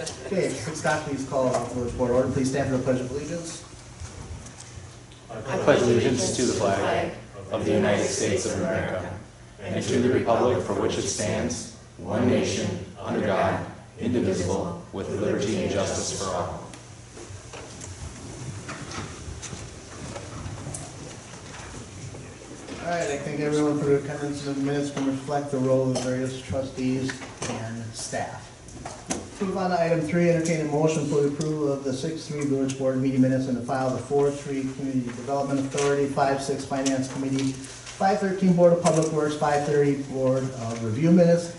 Okay, Scott, please call village board order. Please stand for the pledge of allegiance. I pledge allegiance to the flag of the United States of America and to the republic for which it stands, one nation, under God, indivisible, with liberty and justice for all. All right, I thank everyone for their attendance. The minutes can reflect the role of various trustees and staff. Move on to item 3, entertain a motion for the approval of the 6-3 village board meeting minutes and the file of the 4-3 community development authority, 5-6 finance committee, 5-13 board of public works, 5-30 board of review minutes,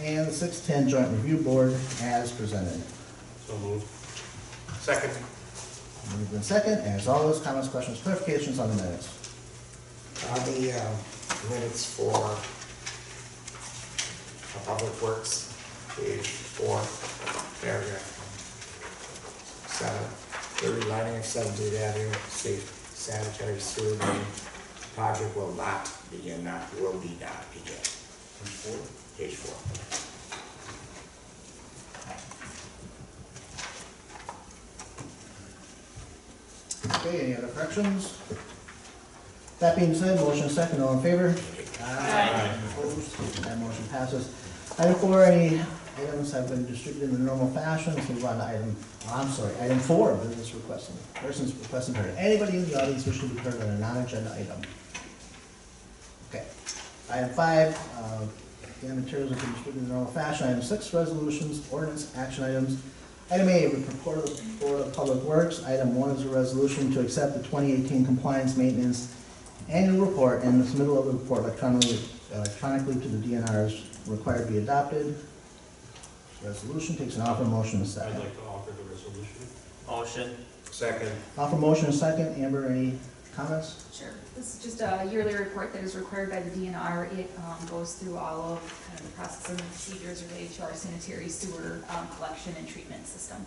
and the 6-10 joint review board as presented. So moved. Second. Moved in second. As always, comments, questions, clarifications on the minutes. The minutes for Public Works, page 4, paragraph 7, 30 lining of 17th Avenue, safe sanitary sewer main project will not begin, will be not begin. Page 4. Okay, any other corrections? That being said, motion second, all in favor? Aye. Opposed? That motion passes. Item 4, any items have been distributed in the normal fashion. Let's move on to item 4, business requesting. Persons requesting heard. Anybody in the audience wishing to be heard on a non-agenda item? Okay. Item 5, again, materials have been distributed in the normal fashion. Item 6, resolutions, ordinance, action items. Item A, report of the Board of Public Works. Item 1 is a resolution to accept the 2018 compliance maintenance annual report and the submittal of the report electronically to the DNR is required to be adopted. Resolution takes an offer, motion, and a second. I'd like to offer the resolution. Motion. Second. Offer, motion, and second. Amber, any comments? Sure. This is just a yearly report that is required by the DNR. It goes through all of kind of the process and procedures related to our sanitary sewer collection and treatment system.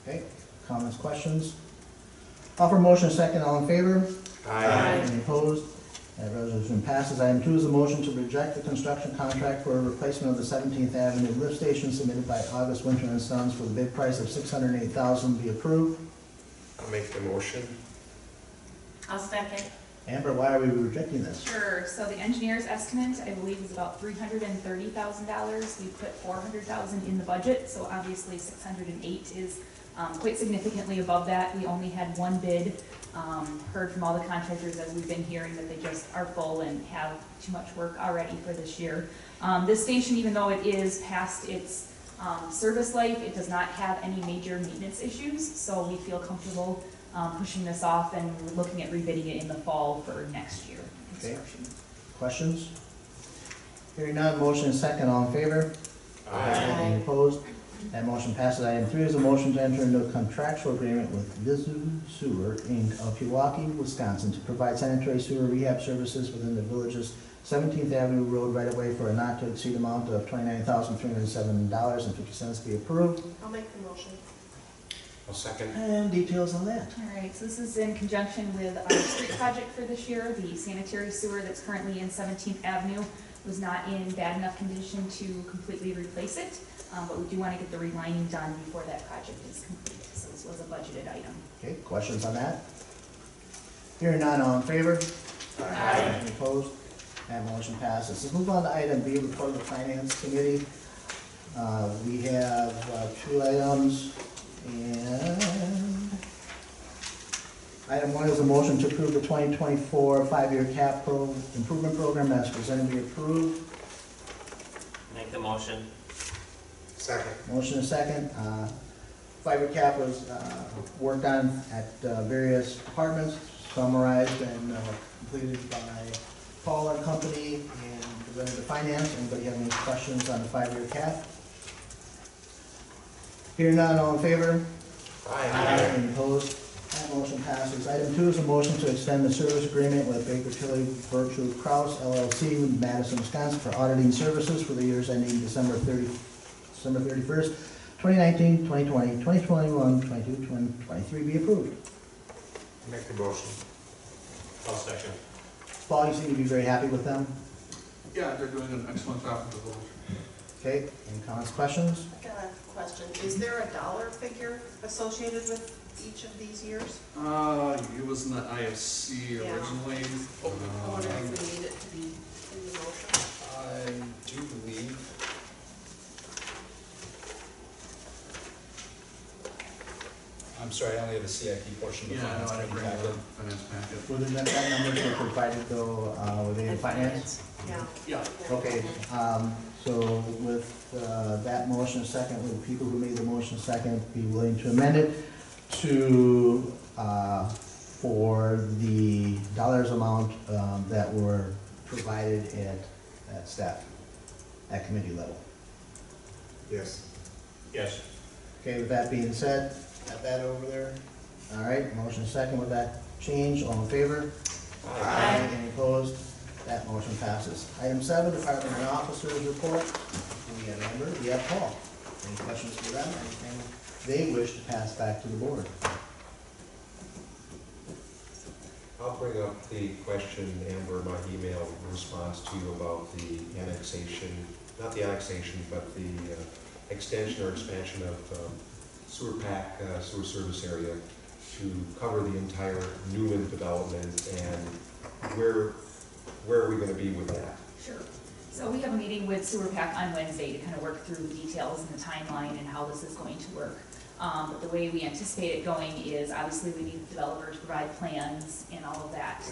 Okay, comments, questions? Offer, motion, and second. All in favor? Aye. Any opposed? That resolution passes. Item 2 is a motion to reject the construction contract for a replacement of the 17th Avenue lift station submitted by August Winter and Sons for the bid price of $608,000 be approved. I'll make the motion. I'll second. Amber, why are we rejecting this? Sure. So the engineer's estimate, I believe, is about $330,000. We put $400,000 in the budget, so obviously $608 is quite significantly above that. We only had one bid. Heard from all the contractors as we've been hearing that they just are full and have too much work already for this year. This station, even though it is past its service life, it does not have any major maintenance issues, so we feel comfortable pushing this off and we're looking at rebidding it in the fall for next year construction. Questions? Hearing none, motion is second. All in favor? Any opposed? That motion passes. Item 3 is a motion to enter into a contractual agreement with Vizu Sewer, Inc. of Pewaukee, Wisconsin to provide sanitary sewer rehab services within the village's 17th Avenue Road right-of-way for a not-to-exceed amount of $29,307.50 be approved. I'll make the motion. I'll second. And details on that. All right, so this is in conjunction with our street project for this year. The sanitary sewer that's currently in 17th Avenue was not in bad enough condition to completely replace it, but we do want to get the relining done before that project is complete. So this was a budgeted item. Okay, questions on that? Hearing none, all in favor? Aye. Any opposed? That motion passes. Let's move on to item B, report of the Finance Committee. We have 2 items, and item 1 is a motion to approve the 2024 5-year capital improvement program as presented be approved. Make the motion. Second. Motion is second. 5-year cap was worked on at various departments, summarized and completed by Paul and Company and presented to finance. Anybody have any questions on the 5-year cap? Hearing none, all in favor? Aye. Any opposed? That motion passes. Item 2 is a motion to extend the service agreement with Baker Tilly Virtue Kraus LLC, Madison, Wisconsin, for auditing services for the years ending December 31st, 2019, 2020, 2021, 22, 2023 be approved. Make the motion. I'll second. Paul, you seem to be very happy with them. Yeah, they're doing an excellent job with the village. Okay, any comments, questions? I got a question. Is there a dollar figure associated with each of these years? It was in the IFC Yeah. originally. I wonder if we need it to be in the motion. I do believe. I'm sorry, I only have the CIP portion of the Yeah, I know, finance I didn't committee bring packet. the finance packet. Within that numbers were provided though, within finance? Yeah. Yeah. Okay, so with that motion second, would the people who made the motion second be willing to amend it to, for the dollars amount that were provided at staff, at committee level? Yes. Yes. Okay, with that being said, got that over there? All right, motion second with that change, all in favor? Aye. Any opposed? That motion passes. Item 7, Department and Officers Report. We have Amber, we have Paul. Any questions for them, anything they wish to pass back to the board? I'll bring up the question, Amber, my email response to you about the annexation, not the annexation, but the extension or expansion of sewer pack, sewer service area to cover the entire Newman development, and where are we gonna be with that? Sure. So we have a meeting with Sewer Pack on Wednesday to kind of work through the details and the timeline and how this is going to work. But the way we anticipate it going is, obviously, we need the developer to provide plans and all of that to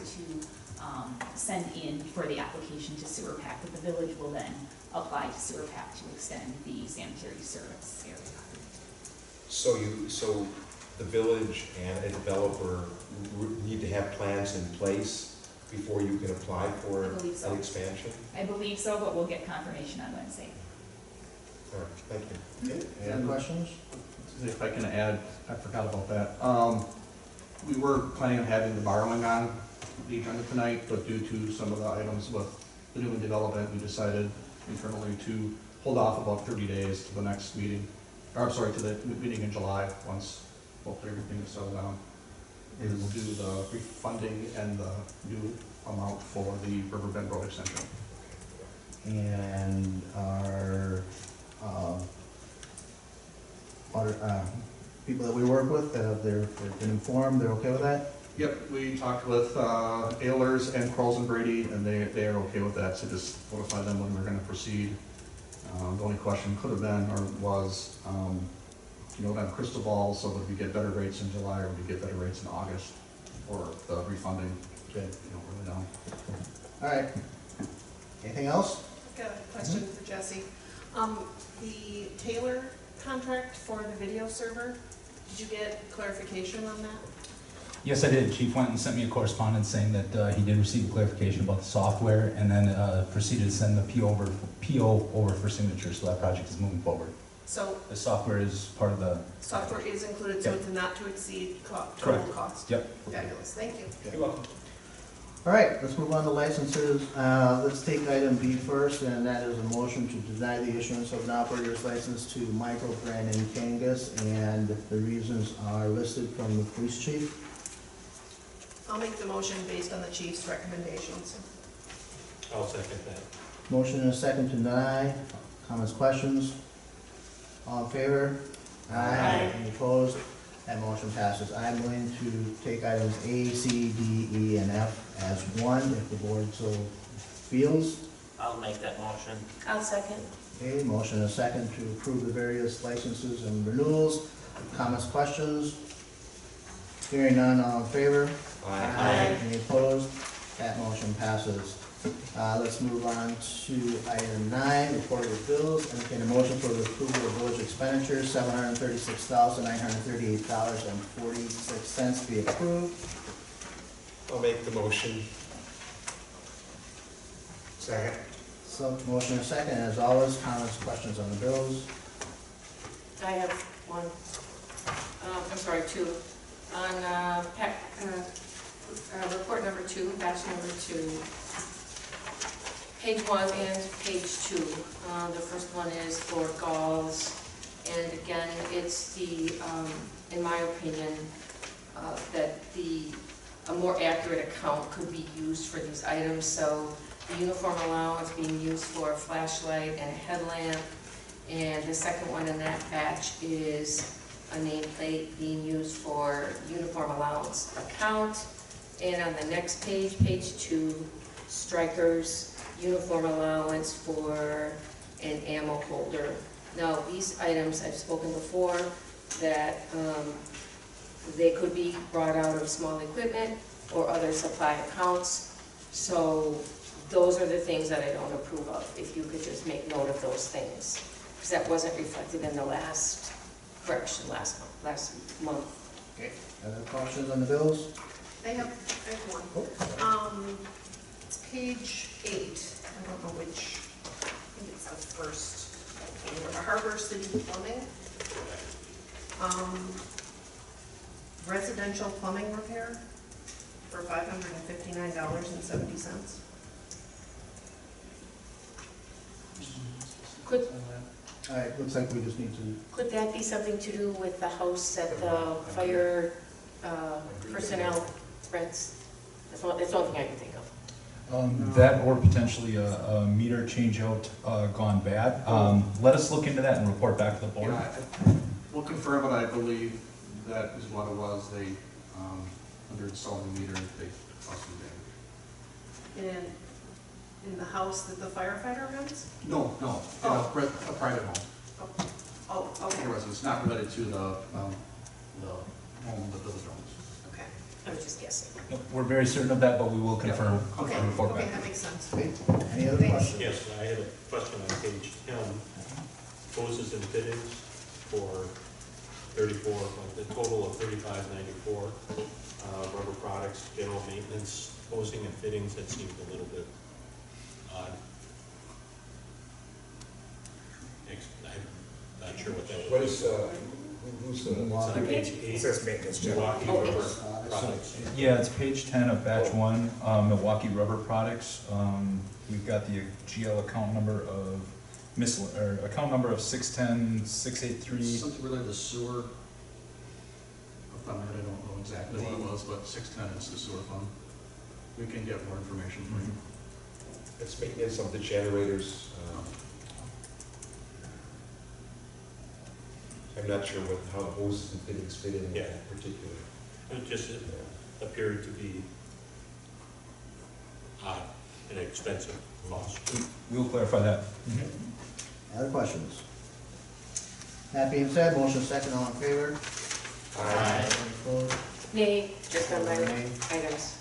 send in for the application to Sewer Pack, that the village will then apply to Sewer Pack to extend the sanitary service area. So the village and a developer need to have plans in place before you can apply for I believe so. an expansion? I believe so, but we'll get confirmation on Wednesday. All right, thank you. Okay, any questions? If I can add, I forgot about that. We were planning on having the borrowing on the agenda tonight, but due to some of the items with the new development, we decided internally to hold off about 30 days to the next meeting, or I'm sorry, to the meeting in July, once hopefully everything is settled down. And we'll do the refunding and the new amount for the Riverbend Road extension. And our people that we work with, they've been informed, they're okay with that? Yep, we talked with Ehlers and Quarles and Brady, and they are okay with that, so just notify them when we're gonna proceed. The only question could have been, or was, you know, that crystal ball, so would we get better rates in July, or would we get better rates in August for the refunding? Good. You don't really know. All right. Anything else? I've got a question for Jesse. The Taylor contract for the video server, did you get clarification on that? Yes, I did. Chief went and sent me a correspondence saying that he did receive clarification about the software, and then proceeded to send the PO over for signature, so that project is moving forward. So The software is part of the, software is included, so Yep. it's not to exceed total Correct. cost? Yep. Fabulous, thank you. You're welcome. All right, let's move on to licenses. Let's take item B first, and that is a motion to deny the issuance of an operator's license to Michael Brandon Kangas, and the reasons are listed from the police chief. I'll make the motion based on the chief's recommendations. I'll second that. Motion and a second to deny. Comments, questions? All in favor? Aye. Any opposed? That motion passes. I'm willing to take items A, C, D, E, and F as one, if the board so feels. I'll make that motion. I'll second. Okay, motion and a second to approve the various licenses and renewals. Comments, questions? Hearing none, all in favor? Aye. Any opposed? That motion passes. Let's move on to item 9, report of bills. Entertain a motion for the approval of village expenditures, $736,938.46 be approved. I'll make the motion. Second. So, motion and a second, as always, comments, questions on the bills? I have one, I'm sorry, two. On report number 2, batch number 2, page 1 and page 2. The first one is for Galls, and again, it's the, in my opinion, that a more accurate account could be used for these items. So the uniform allowance being used for a flashlight and a headlamp, And the second one in that batch is a nameplate being used for uniform allowance account. And on the next page, page 2, strikers, uniform allowance for an ammo holder. Now, these items, I've spoken before, that they could be brought out of small equipment or other supply accounts. So those are the things that I don't approve of, if you could just make note of those things. Because that wasn't reflected in the last correction last month. Okay. Other questions on the bills? I have one. It's page 8, I don't know which, I think it's the first, Harbor City Plumbing. Residential plumbing repair for $559.70. Could, All right, looks like we just need to, could that be something to do with the house that the fire personnel rents? That's the only thing I can think of. That or potentially a meter changeout gone bad. Let us look into that and report back to the board. We'll confirm it, I believe that is what it was, they, under installing the meter, they caused some damage. In the house that the firefighter rents? No, in a private home, Oh, okay, a residence, not related to the home the village owns. okay, I was just guessing. We're very certain of that, but we will confirm okay, and report okay, back. that makes sense. okay, any other Thanks. questions? Yes, I had a question on page 10, hoses and fittings for 34, a total of 3594. Rubber products, general maintenance, hosing and fittings, that seems a little bit odd. I'm not sure what that What would is, be. who's It's on page it 8, says maintenance general. Milwaukee Oh, Rubber it's- Products. Yeah, it's page 10 of batch 1, Milwaukee Rubber Products. We've got the GL account number of account number of 610-683. Something related to sewer. Off the top of my head, I don't know exactly what it was, but 610 is the sewer fund. We can get more information for you. It's maintenance of the generators. I'm not sure how the hoses and fittings fit in Yeah. particular. It just appeared to be odd and expensive cost. We'll clarify that. Other questions? That being said, motion second, all in favor? Aye. Any opposed? Nay, just on my Nay. items.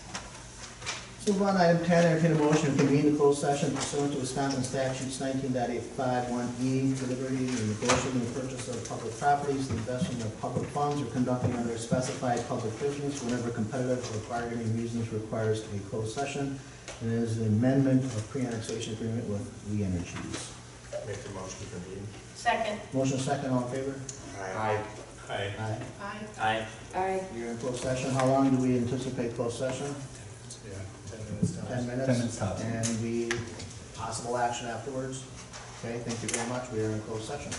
Let's move on to item 10, entertain a motion to convene the closed session pursuant to Wisconsin statutes 19.851E, deliberating and negotiating the purchase of public properties, the investment of public funds, or conducting under specified public business whenever competitive or bargaining reasons requires a closed session. And it is an amendment of pre-annexation agreement with We Energies. Make the motion to convene. Second. Motion second, all in favor? Aye. Aye. Aye. Aye. Aye. You're in closed session. How long do we anticipate closed session? Yeah. 10 minutes? 10 minutes tops. And we, possible action afterwards? Okay, thank you very much. We are in closed session.